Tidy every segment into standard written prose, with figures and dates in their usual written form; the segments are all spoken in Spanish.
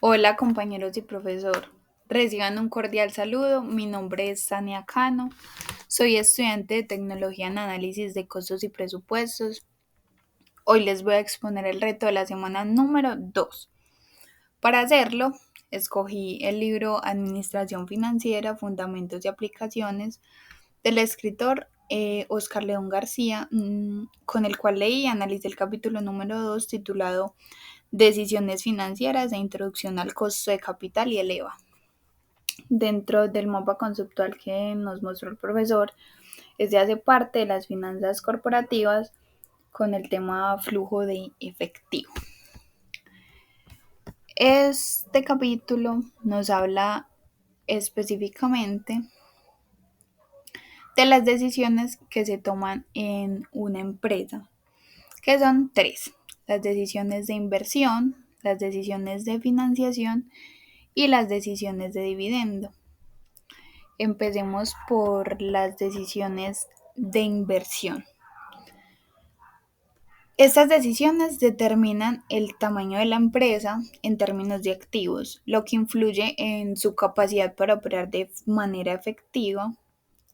Hola compañeros y profesor, reciban un cordial saludo. Mi nombre es Sania Cano, soy estudiante de Tecnología en Análisis de Costos y Presupuestos. Hoy les voy a exponer el reto de la semana número 2. Para hacerlo, escogí el libro Administración Financiera, Fundamentos y Aplicaciones del escritor Oscar León García, con el cual leí y analicé el capítulo número 2 titulado Decisiones financieras e introducción al costo de capital y el EVA. Dentro del mapa conceptual que nos mostró el profesor, este hace parte de las finanzas corporativas con el tema flujo de efectivo. Este capítulo nos habla específicamente de las decisiones que se toman en una empresa, que son tres: las decisiones de inversión, las decisiones de financiación y las decisiones de dividendo. Empecemos por las decisiones de inversión. Estas decisiones determinan el tamaño de la empresa en términos de activos, lo que influye en su capacidad para operar de manera efectiva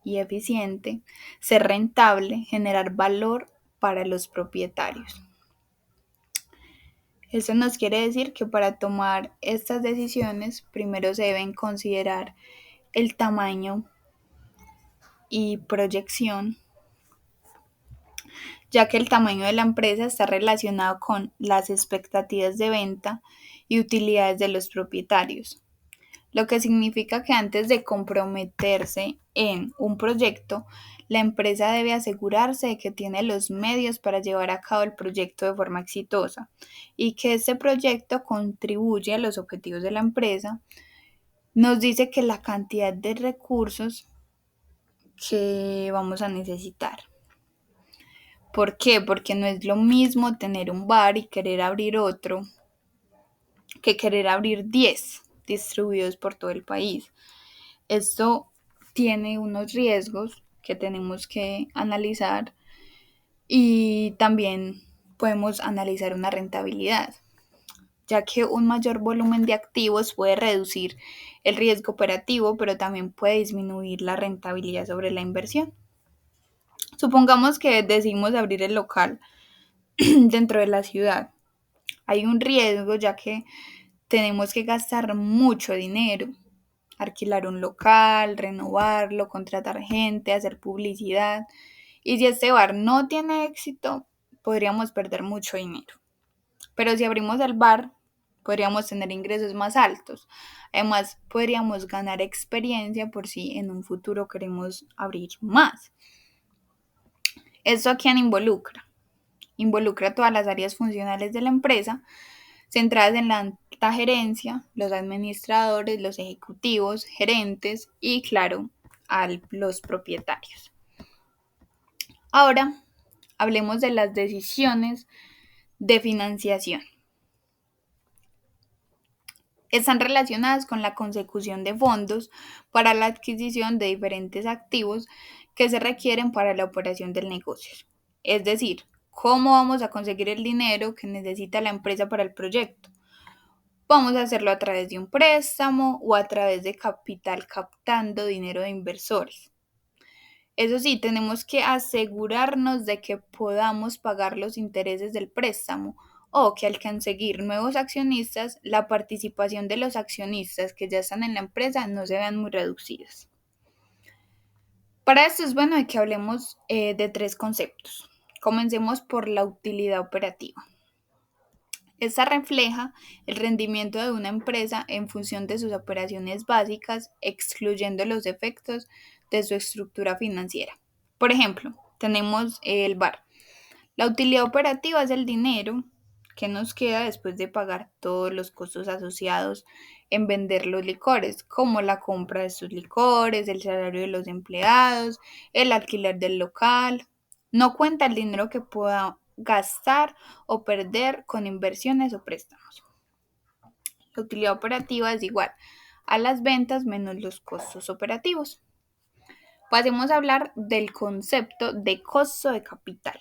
y eficiente, ser rentable, generar valor para los propietarios. Eso nos quiere decir que para tomar estas decisiones, primero se deben considerar el tamaño y proyección, ya que el tamaño de la empresa está relacionado con las expectativas de venta y utilidades de los propietarios, lo que significa que antes de comprometerse en un proyecto, la empresa debe asegurarse de que tiene los medios para llevar a cabo el proyecto de forma exitosa y que este proyecto contribuye a los objetivos de la empresa. Nos dice que la cantidad de recursos que vamos a necesitar. ¿Por qué? Porque no es lo mismo tener un bar y querer abrir otro que querer abrir 10 distribuidos por todo el país. Esto tiene unos riesgos que tenemos que analizar y también podemos analizar una rentabilidad, ya que un mayor volumen de activos puede reducir el riesgo operativo, pero también puede disminuir la rentabilidad sobre la inversión. Supongamos que decidimos abrir el local dentro de la ciudad. Hay un riesgo ya que tenemos que gastar mucho dinero, alquilar un local, renovarlo, contratar gente, hacer publicidad. Y si este bar no tiene éxito, podríamos perder mucho dinero. Pero si abrimos el bar, podríamos tener ingresos más altos. Además, podríamos ganar experiencia por si en un futuro queremos abrir más. ¿Esto a quién involucra? Involucra todas las áreas funcionales de la empresa, centradas en la alta gerencia, los administradores, los ejecutivos, gerentes y, claro, a los propietarios. Ahora, hablemos de las decisiones de financiación. Están relacionadas con la consecución de fondos para la adquisición de diferentes activos que se requieren para la operación del negocio. Es decir, cómo vamos a conseguir el dinero que necesita la empresa para el proyecto. Vamos a hacerlo a través de un préstamo o a través de capital captando dinero de inversores. Eso sí, tenemos que asegurarnos de que podamos pagar los intereses del préstamo o que al conseguir nuevos accionistas, la participación de los accionistas que ya están en la empresa no se vean muy reducidas. Para esto es bueno que hablemos de tres conceptos. Comencemos por la utilidad operativa. Esta refleja el rendimiento de una empresa en función de sus operaciones básicas, excluyendo los efectos de su estructura financiera. Por ejemplo, tenemos el bar. La utilidad operativa es el dinero que nos queda después de pagar todos los costos asociados en vender los licores, como la compra de estos licores, el salario de los empleados, el alquiler del local. No cuenta el dinero que pueda gastar o perder con inversiones o préstamos. La utilidad operativa es igual a las ventas menos los costos operativos. Pasemos a hablar del concepto de costo de capital.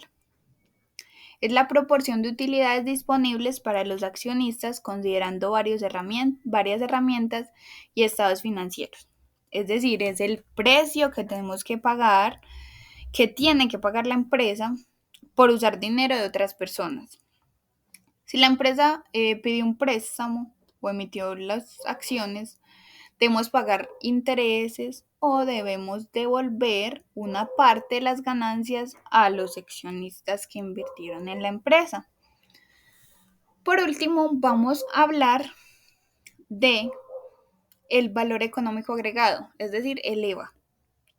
Es la proporción de utilidades disponibles para los accionistas considerando varias herramientas y estados financieros. Es decir, es el precio que tenemos que pagar, que tiene que pagar la empresa por usar dinero de otras personas. Si la empresa pidió un préstamo o emitió las acciones, debemos pagar intereses o debemos devolver una parte de las ganancias a los accionistas que invirtieron en la empresa. Por último, vamos a hablar de el valor económico agregado, es decir, el EVA,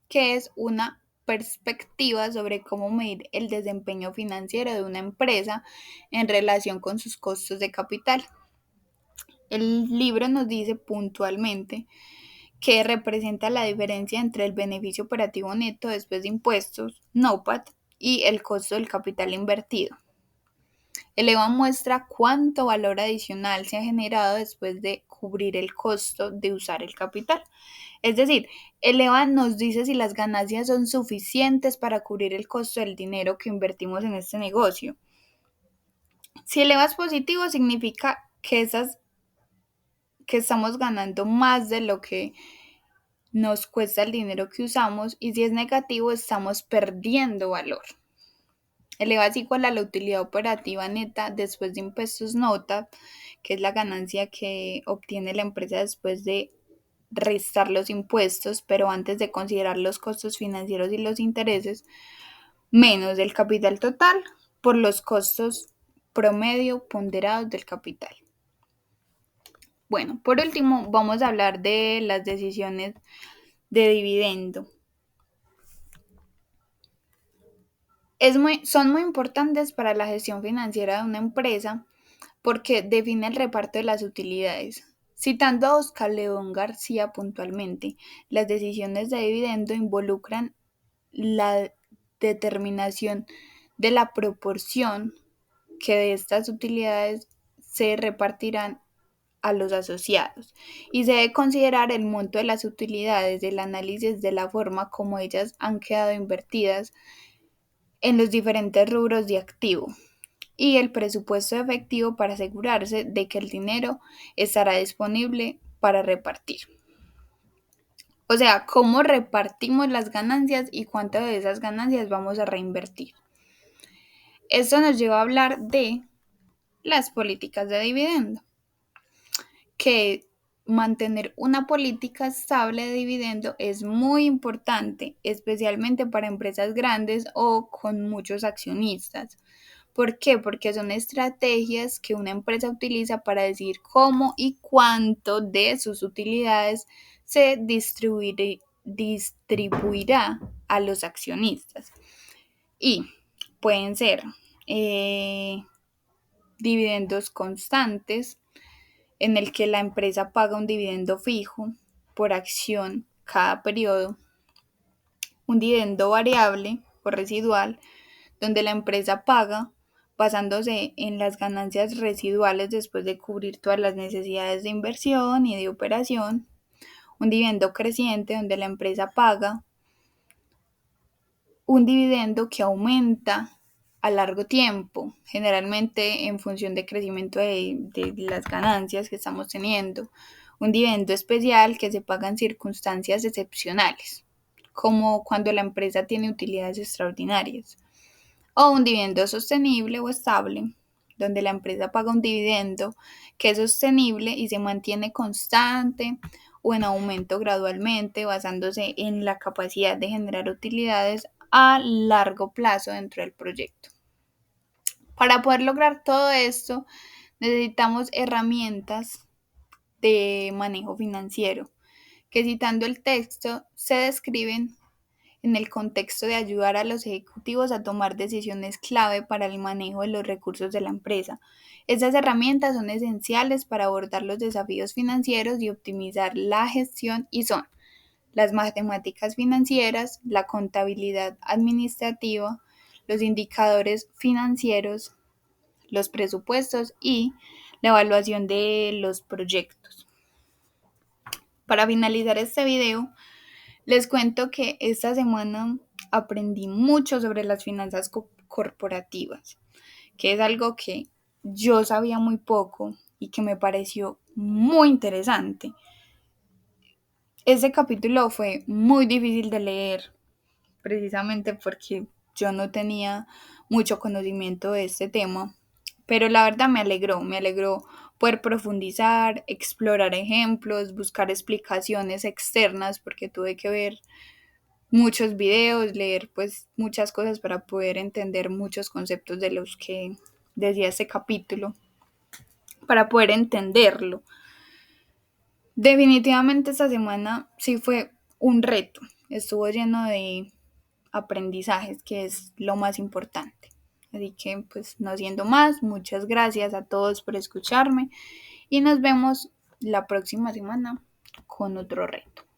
que es una perspectiva sobre cómo medir el desempeño financiero de una empresa en relación con sus costos de capital. El libro nos dice puntualmente que representa la diferencia entre el beneficio operativo neto después de impuestos, NOPAT, y el costo del capital invertido. El EVA muestra cuánto valor adicional se ha generado después de cubrir el costo de usar el capital. Es decir, el EVA nos dice si las ganancias son suficientes para cubrir el costo del dinero que invertimos en este negocio. Si el EVA es positivo, significa que estamos ganando más de lo que nos cuesta el dinero que usamos, y si es negativo, estamos perdiendo valor. El EVA es igual a la utilidad operativa neta después de impuestos nota, que es la ganancia que obtiene la empresa después de restar los impuestos, pero antes de considerar los costos financieros y los intereses, menos el capital total por los costos promedio ponderados del capital. Bueno, por último, vamos a hablar de las decisiones de dividendo. Son muy importantes para la gestión financiera de una empresa porque define el reparto de las utilidades. Citando a Oscar León García puntualmente, las decisiones de dividendo involucran la determinación de la proporción que de estas utilidades se repartirán a los asociados, y se debe considerar el monto de las utilidades del análisis de la forma como ellas han quedado invertidas en los diferentes rubros de activo y el presupuesto efectivo para asegurarse de que el dinero estará disponible para repartir. O sea, cómo repartimos las ganancias y cuántas de esas ganancias vamos a reinvertir. Esto nos lleva a hablar de las políticas de dividendo, que mantener una política estable de dividendo es muy importante, especialmente para empresas grandes o con muchos accionistas. ¿Por qué? Porque son estrategias que una empresa utiliza para decidir cómo y cuánto de sus utilidades se distribuirá a los accionistas. Y pueden ser dividendos constantes, en el que la empresa paga un dividendo fijo por acción cada periodo, un dividendo variable o residual, donde la empresa paga basándose en las ganancias residuales después de cubrir todas las necesidades de inversión y de operación, un dividendo creciente, donde la empresa paga un dividendo que aumenta a largo tiempo, generalmente en función de crecimiento de las ganancias que estamos teniendo, un dividendo especial que se paga en circunstancias excepcionales, como cuando la empresa tiene utilidades extraordinarias, o un dividendo sostenible o estable, donde la empresa paga un dividendo que es sostenible y se mantiene constante o en aumento gradualmente, basándose en la capacidad de generar utilidades a largo plazo dentro del proyecto. Para poder lograr todo esto, necesitamos herramientas de manejo financiero, que citando el texto se describen en el contexto de ayudar a los ejecutivos a tomar decisiones clave para el manejo de los recursos de la empresa. Estas herramientas son esenciales para abordar los desafíos financieros y optimizar la gestión, y son las matemáticas financieras, la contabilidad administrativa, los indicadores financieros, los presupuestos y la evaluación de los proyectos. Para finalizar este video, les cuento que esta semana aprendí mucho sobre las finanzas corporativas, que es algo que yo sabía muy poco y que me pareció muy interesante. Este capítulo fue muy difícil de leer, precisamente porque yo no tenía mucho conocimiento de este tema, pero la verdad me alegró poder profundizar, explorar ejemplos, buscar explicaciones externas, porque tuve que ver muchos videos, leer pues muchas cosas para poder entender muchos conceptos de los que decía este capítulo, para poder entenderlo. Definitivamente esta semana sí fue un reto, estuvo lleno de aprendizajes, que es lo más importante. Así que pues no siendo más, muchas gracias a todos por escucharme y nos vemos la próxima semana con otro reto.